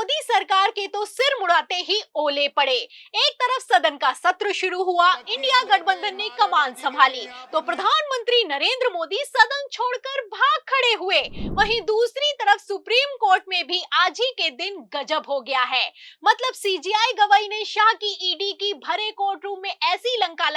मोदी सरकार के तो सिर मुड़ाते ही ओले पड़े। एक तरफ सदन का सत्र शुरू हुआ, इंडिया गठबंधन ने कमान संभाली, तो प्रधानमंत्री नरेंद्र मोदी सदन छोड़कर भाग खड़े हुए। वहीं दूसरी तरफ सुप्रीम कोर्ट में भी आज ही के दिन गजब हो गया है। मतलब सीजीआई गवाही ने शाह की ईडी की भरे कोर्ट रूम में ऐसी लंका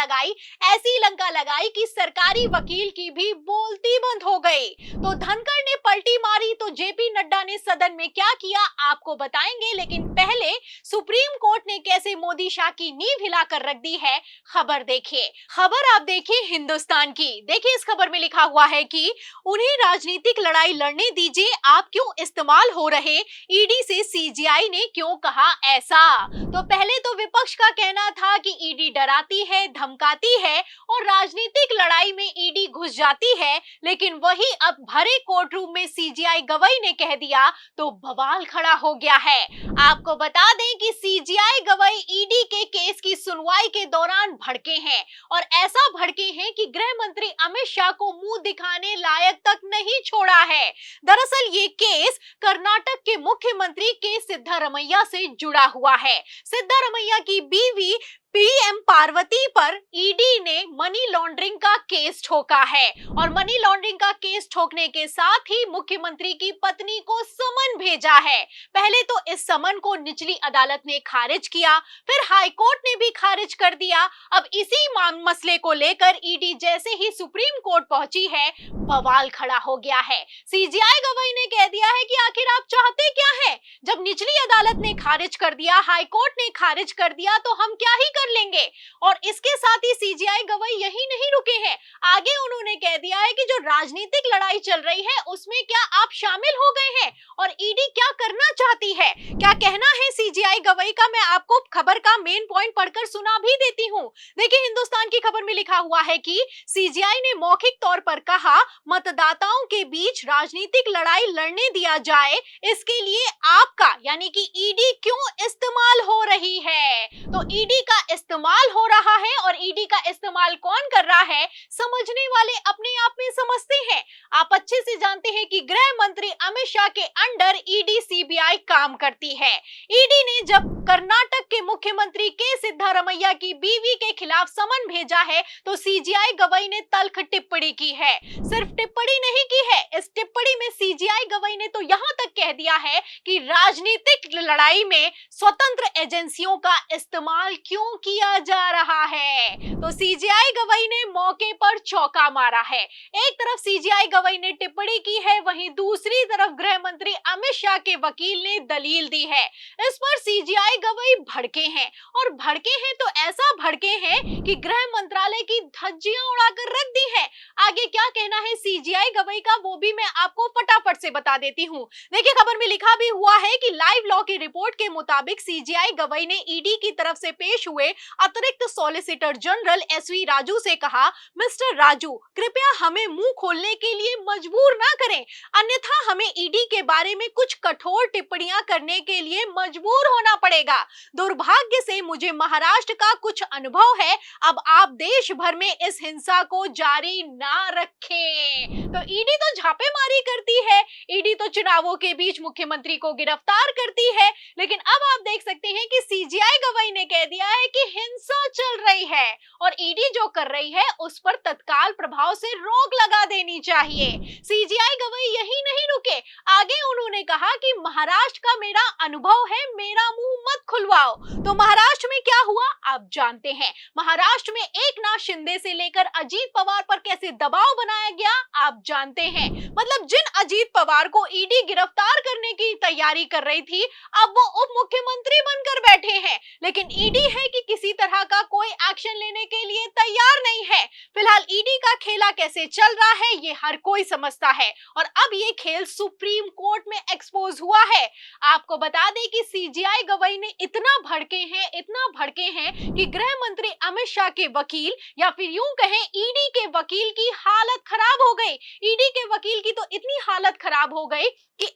लगाई कि सरकारी वकील की भी बोलती बंद हो गई। तो धनखड़ ने पलटी मारी तो जेपी नड्डा ने सदन में क्या किया आपको बताएंगे, लेकिन पहले सुप्रीम कोर्ट ने कैसे मोदी शाह की नींव हिलाकर रख दी है, खबर देखिए। खबर आप देखिए हिंदुस्तान की। देखिए इस खबर में लिखा हुआ है कि उन्हें राजनीतिक लड़ाई लड़ने दीजिए, आप क्यों इस्तेमाल हो रहे, ईडी से सीजीआई ने क्यों कहा ऐसा। तो पहले तो विपक्ष का कहना था कि ईडी डराती है, धमकाती है और राजनीतिक लड़ाई में ईडी घुस जाती है, लेकिन वही अब भरे कोर्ट रूम में सीजीआई गवाही ने कह दिया तो बवाल खड़ा हो गया है। आपको बता दें कि सीजीआई गवाही ईडी के केस की सुनवाई के दौरान भड़के हैं और ऐसा भड़के हैं कि गृह मंत्री अमित शाह को मुंह दिखाने लायक तक नहीं छोड़ा है। दरअसल ये केस कर्नाटक के मुख्यमंत्री के सिद्धारमैया से जुड़ा हुआ है। सिद्धारमैया की बीवी पीएम पार्वती पर ईडी ने मनी लॉन्ड्रिंग का केस ठोका है और मनी लॉन्ड्रिंग का केस ठोकने के साथ ही मुख्यमंत्री की पत्नी को समन भेजा है। पहले तो इस समन को निचली अदालत ने खारिज किया, फिर हाई कोर्ट ने भी खारिज कर दिया। अब इसी मसले को लेकर ईडी जैसे ही सुप्रीम कोर्ट पहुंची है, बवाल खड़ा हो गया है। सीजीआई गवाही ने कह दिया है कि आखिर आप चाहते क्या है। जब निचली अदालत ने खारिज कर दिया, हाई कोर्ट ने खारिज कर दिया, तो हम क्या ही कर लेंगे। और इसके साथ ही सीजीआई गवाही यही नहीं रुके हैं, आगे उन्होंने कह दिया है कि जो राजनीतिक लड़ाई चल रही है उसमें क्या आप शामिल हो गए हैं और ईडी क्या करना चाहती है। क्या कहना है सीजीआई गवाही का, मैं आपको खबर का मेन पॉइंट पढ़कर सुना भी देती हूँ। देखिए हिंदुस्तान की खबर में लिखा हुआ है कि सीजीआई ने मौखिक तौर पर कहा मतदाताओं के बीच राजनीतिक लड़ाई लड़ने दिया जाए, इसके लिए आपका यानी कि ईडी क्यों इस्तेमाल हो रही है। तो ईडी का इस्तेमाल हो रहा है और ईडी का इस्तेमाल कौन कर रहा है, समझने वाले अपने आप में समझते हैं। आप अच्छे से जानते हैं कि गृह मंत्री अमित शाह के अंडर ईडी सीबीआई काम करती है। ईडी ने जब कर्नाटक के मुख्यमंत्री के सिद्धारमैया की बीवी के खिलाफ समन भेजा है तो सीजीआई गवाही ने तल्ख टिप्पणी की है। सिर्फ टिप्पणी नहीं की है, इस टिप्पणी में सीजीआई गवाही ने तो यहां तक कह दिया है कि राजनीतिक लड़ाई में स्वतंत्र एजेंसियों का इस्तेमाल क्यों किया जा रहा है। तो सीजीआई गवाही ने मौके पर चौका मारा है। एक तरफ सीजीआई गवाही ने टिप्पणी की है, वहीं दूसरी तरफ गृह मंत्री अमित शाह के वकील ने दलील दी है। इस पर सीजीआई गवाही भड़के हैं और भड़के हैं तो ऐसा भड़के हैं कि गृह मंत्रालय की धज्जियां उड़ाकर रख दी है। आगे क्या कहना है सीजीआई गवाही का वो भी मैं आपको फटाफट से बता देती हूँ। देखिए खबर में लिखा भी हुआ है कि लाइव लॉ की रिपोर्ट के मुताबिक सीजीआई गवाही ने ईडी की तरफ से पेश हुए अतिरिक्त सॉलिसिटर जनरल एसवी राजू से कहा, मिस्टर राजू कृपया हमें मुंह खोलने के लिए मजबूर ना करें, अन्यथा हमें ईडी के बारे में कुछ कठोर टिप्पणियां करने के लिए मजबूर होना पड़ेगा। दुर्भाग्य से मुझे महाराष्ट्र का कुछ अनुभव है, अब आप देश भर में इस हिंसा को जारी ना रखें। तो ईडी तो छापेमारी करती है, ईडी तो चुनावों के बीच मुख्यमंत्री को गिरफ्तार करती है, लेकिन अब आप देख सकते हैं कि सीजीआई गवाही ने कह दिया है कि हिंसा चल रही है और ईडी जो कर रही है उस पर तत्काल प्रभाव से रोक लगा देनी चाहिए। सीजीआई गवाही यही नहीं रुके, आगे उन्होंने कहा कि महाराष्ट्र का मेरा अनुभव है, मेरा मुंह मत खुलवाओ। तो महाराष्ट्र में क्या हुआ आप जानते हैं। महाराष्ट्र में एकनाथ शिंदे से लेकर अजीत पवार पर कैसे दबाव बनाया गया आप जानते हैं। मतलब जिन अजीत पवार को ईडी गिरफ्तार करने की तैयारी कर रही थी, अब वो उप मुख्यमंत्री बनकर बैठे हैं, लेकिन ईडी है कि किसी तरह का कोई एक्शन लेने के लिए तैयार नहीं है। फिलहाल ईडी का खेला कैसे चल रहा है ये हर कोई समझता है और अब ये खेल सुप्रीम कोर्ट में एक्सपोज हुआ है। आपको बता दें कि सीजीआई गवाही ने इतना भड़के हैं कि गृह मंत्री अमित शाह के वकील या फिर यूं कहें ईडी के वकील की हालत खराब हो गई। ईडी के वकील की तो इतनी हालत खराब हो गई कि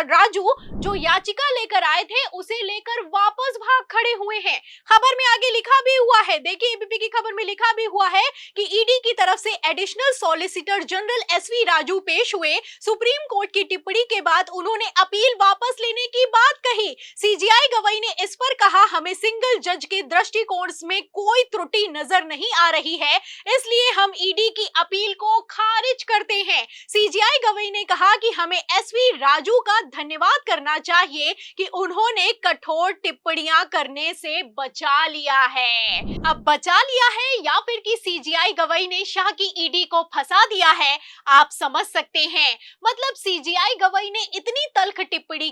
राजू जो याचिका लेकर आए थे उसे लेकर वापस भाग खड़े हुए हैं। खबर में आगे लिखा भी हुआ है, देखिए एबीपी की खबर में लिखा भी हुआ है कि ईडी की तरफ से additional solicitor general S V Raju पेश हुए। सुप्रीम कोर्ट की टिप्पणी के बाद उन्होंने अपील वापस लेने की बात कही। सीजीआई गवाई ने इस पर कहा, हमें सिंगल जज के दृष्टिकोण में कोई त्रुटि नजर नहीं आ रही है, इसलिए हम ईडी की अपील को खारिज करते हैं। सीजीआई गवाई ने कहा कि हमें एसवी राजू का धन्यवाद करना चाहिए कि उन्होंने कठोर टिप्पणियां करने से बचा लिया है। अब बचा लिया है या फिर कि सीजीआई गवाई ने शाह की ईडी को फंसा दिया है, आप समझ सकते हैं। मतलब सीजीआई गवाई ने इतनी तल्ख टिप्पणी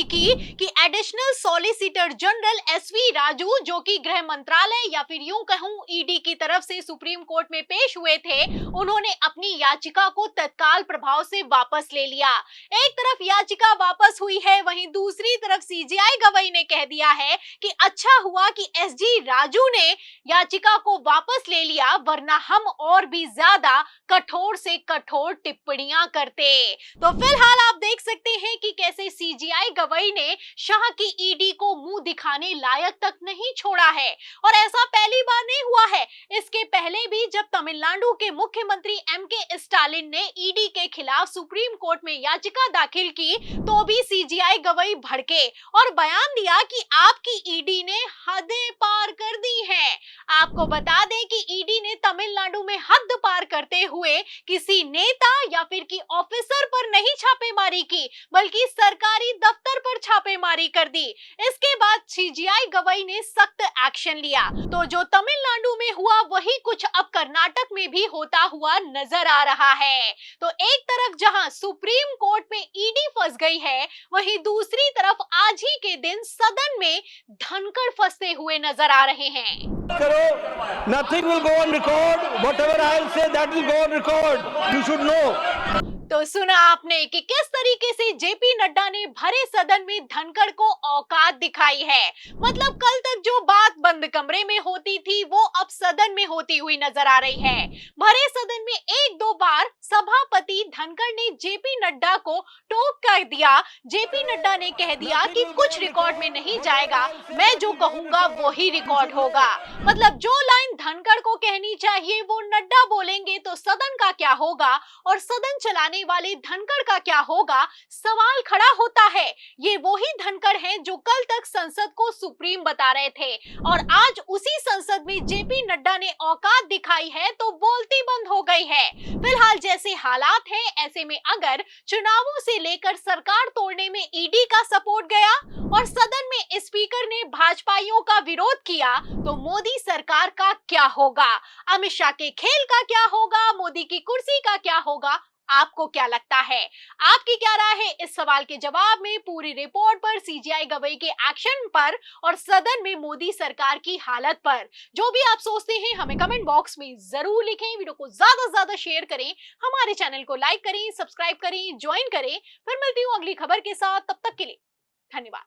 की कि additional solicitor general S V Raju, जो कि गृह मंत्रालय या फिर यूं कहूं ईडी की तरफ से सुप्रीम कोर्ट में पेश हुए थे, उन्होंने अपनी याचिका को तत्काल प्रभाव से वापस ले लिया। एक तरफ याचिका वापस हुई है, वहीं दूसरी तरफ सीजीआई गवाई ने कह दिया है कि अच्छा हुआ कि एसजी राजू ने याचिका को वापस ले लिया, वरना हम और भी ज्यादा कठोर से कठोर टिप्पणियां करते। तो फिलहाल आप देख सकते हैं कि कैसे सीजीआई गवाई ने शाह की ईडी को मुंह दिखाने लायक तक नहीं छोड़ा है। और ऐसा पहली बार नहीं हुआ है, इसके पहले भी जब तमिलनाडु के मुख्यमंत्री एमके स्टालिन ने ईडी के खिलाफ सुप्रीम कोर्ट में याचिका दाखिल की, तो भी सीजीआई गवाई भड़के और बयान दिया कि आपकी ईडी ने हदें पार कर दी हैं। आपको बता दें कि ईडी ने तमिलनाडु में हद पार करते हुए किसी नेता या फिर कि ऑफिसर पर नहीं छापेमारी की, बल्कि सरकारी दफ्तर पर छापेमारी कर दी। इसके बाद सीजीआई गवाई ने सख्त एक्शन लिया। तो जो तमिलनाडु में हुआ वही कुछ अब कर्नाटक में भी होता हुआ नजर आ रहा है। तो एक तरफ जहां सुप्रीम कोर्ट में ईडी फंस गई है, वहीं दूसरी तरफ आज ही के दिन सदन में धनखड़ फंसते हुए नजर आ रहे हैं। करो, nothing will go on record. Whatever I'll say, that will go on record. You should know. तो सुना आपने कि किस तरीके से जेपी नड्डा ने भरे सदन में धनखड़ को औकात दिखाई है। मतलब कल तक जो बात बंद कमरे में होती थी वो अब सदन में होती हुई नजर आ रही है। भरे सदन में एक दो बार सभापति धनखड़ ने जेपी नड्डा को टोक कर दिया। जेपी नड्डा ने कह दिया कि कुछ रिकॉर्ड में नहीं जाएगा, मैं जो कहूंगा वही रिकॉर्ड होगा। मतलब जो लाइन धनखड़ को कहनी चाहिए वो नड्डा बोलेंगे तो सदन का क्या होगा और सदन चलाने वाले धनखड़ का क्या होगा, सवाल खड़ा होता है। ये वही धनखड़ हैं जो कल तक संसद को सुप्रीम बता रहे थे और आज उसी संसद में जेपी नड्डा ने औकात दिखाई है तो बोलती बंद हो गई है। फिलहाल जैसे हालात हैं, ऐसे में अगर चुनावों से लेकर सरकार तोड़ने में ईडी का सपोर्ट गया और सदन में स्पीकर ने भाजपाइयों का विरोध किया, तो मोदी सरकार का क्या होगा, अमित शाह के खेल का क्या होगा, मोदी की कुर्सी का क्या होगा, आपको क्या लगता है? आपकी क्या राय है इस सवाल के जवाब में, पूरी रिपोर्ट पर, सीजीआई गवाई के एक्शन पर और सदन में मोदी सरकार की हालत पर? जो भी आप सोचते हैं हमें कमेंट बॉक्स में जरूर लिखें। वीडियो को ज्यादा से ज्यादा शेयर करें, हमारे चैनल को लाइक करें, सब्सक्राइब करें, ज्वाइन करें। फिर मिलती हूँ अगली खबर के साथ, तब तक के लिए धन्यवाद।